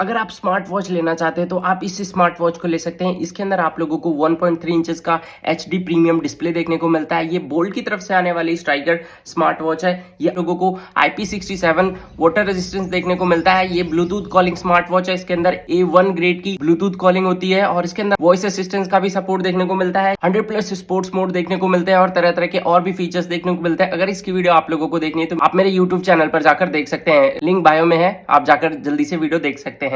अगर आप smart watch लेना चाहते हैं तो आप इस स्मार्ट वॉच को ले सकते हैं। इसके अंदर आप लोगों को 1.3 इंचेस का HD प्रीमियम डिस्प्ले देखने को मिलता है। ये बोल्ट की तरफ से आने वाली स्ट्राइकर स्मार्ट वॉच है। ये आप लोगों को IP67 वाटर रेजिस्टेंस देखने को मिलता है। ये ब्लूटूथ कॉलिंग स्मार्ट वॉच है। इसके अंदर A1 ग्रेड की ब्लूटूथ कॉलिंग होती है और इसके अंदर वॉइस असिस्टेंस का भी सपोर्ट देखने को मिलता है। 100+ स्पोर्ट्स मोड देखने को मिलते हैं और तरह तरह के और भी फीचर्स देखने को मिलते हैं। अगर इसकी वीडियो आप लोगों को देखनी है तो आप मेरे यूट्यूब चैनल पर जाकर देख सकते हैं। लिंक बायो में है, आप जाकर जल्दी से वीडियो देख सकते हैं।